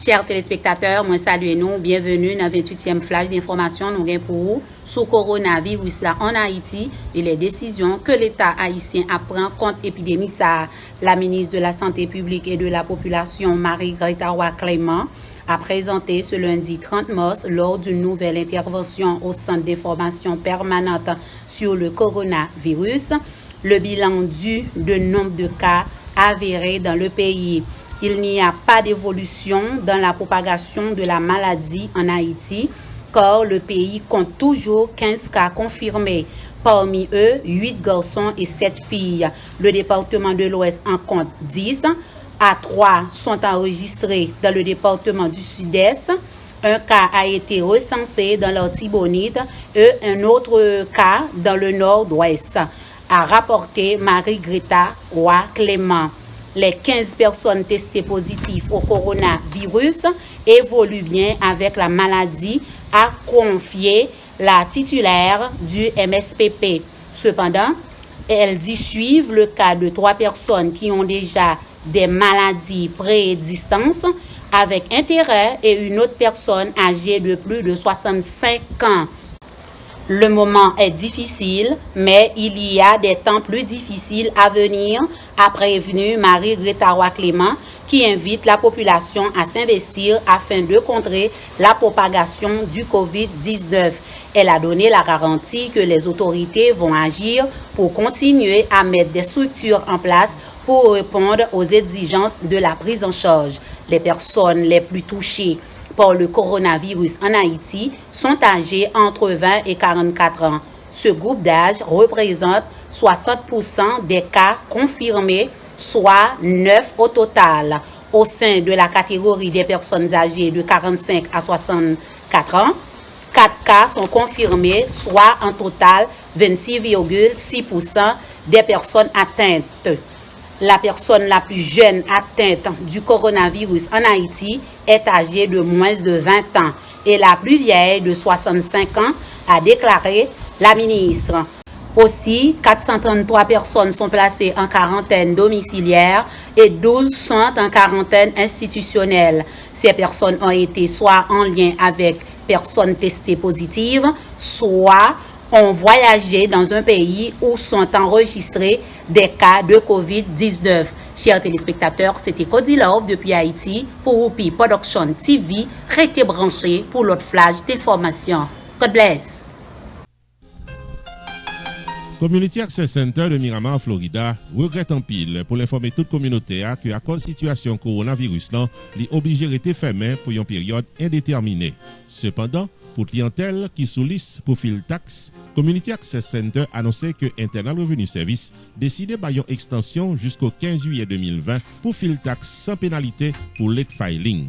Chers téléspectateurs, moi saluez nous, bienvenue dans le 28e flash d'information nous avons pour vous sur le coronavirus là en Haïti et les décisions que l'État haïtien prend contre l'épidémie. La ministre de la Santé publique et de la Population, Marie-Greta Roy-Clément, a présenté ce lundi 30 mars lors d'une nouvelle intervention au Centre d'information permanente sur le coronavirus le bilan du nombre de cas avérés dans le pays. Il n'y a pas d'évolution dans la propagation de la maladie en Haïti, car le pays compte toujours 15 cas confirmés. Parmi eux, 8 garçons et 7 filles. Le département de l'Ouest en compte 10. À 3 sont enregistrés dans le département du Sud-Est. Un cas a été recensé dans l'Artibonite et un autre cas dans le Nord-Ouest, a rapporté Marie-Greta Roy-Clément. Les 15 personnes testées positives au coronavirus évoluent bien avec la maladie, a confié la titulaire du MSPP. Cependant, elle dit suivre le cas de 3 personnes qui ont déjà des maladies préexistantes avec intérêt et une autre personne âgée de plus de 65 ans. Le moment est difficile, mais il y a des temps plus difficiles à venir, a prévenu Marie-Greta Roy-Clément, qui invite la population à s'investir afin de contrer la propagation du COVID-19. Elle a donné la garantie que les autorités vont agir pour continuer à mettre des structures en place pour répondre aux exigences de la prise en charge. Les personnes les plus touchées par le coronavirus en Haïti sont âgées entre 20 et 44 ans. Ce groupe d'âge représente 60% des cas confirmés, soit 9 au total. Au sein de la catégorie des personnes âgées de 45 à 64 ans, 4 cas sont confirmés, soit en total 26,6% des personnes atteintes. La personne la plus jeune atteinte du coronavirus en Haïti est âgée de moins de 20 ans et la plus vieille de 65 ans, a déclaré la ministre. Aussi, 433 personnes sont placées en quarantaine domiciliaire et 12 sont en quarantaine institutionnelle. Ces personnes ont été soit en lien avec personnes testées positives, soit ont voyagé dans un pays où sont enregistrés des cas de COVID-19. Chers téléspectateurs, c'était Cody Love depuis Haïti pour Whoopi Production TV. Restez branchés pour l'autre flash d'information. God bless. Community Access Center de Miramar, Florida, regrette en pile pour l'informer toute communauté que à cause de la situation coronavirus, il est obligé de rester fermé pour une période indéterminée. Cependant, pour clientèle qui sous liste pour fil taxe, Community Access Center annonçait que Internal Revenue Service décidait une extension jusqu'au 15 juillet 2020 pour fil taxe sans pénalité pour late filing.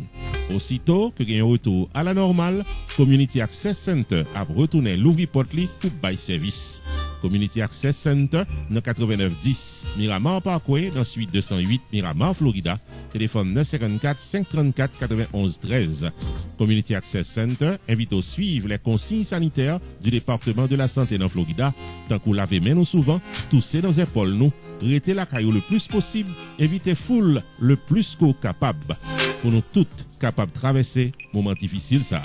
Aussitôt que gagne un retour à la normale, Community Access Center a retourné l'ouvri porte pour bail service. Community Access Center dans 8910 Miramar Parkway dans suite 208 Miramar, Florida. Téléphone 954 534 91 13. Community Access Center invite à suivre les consignes sanitaires du département de la santé dans Florida. Tant qu'on lave main nous souvent, tousser dans les épaules nous, rester la caillou le plus possible, éviter foule le plus qu'au capable. Pour nous toutes capables de traverser moment difficile ça.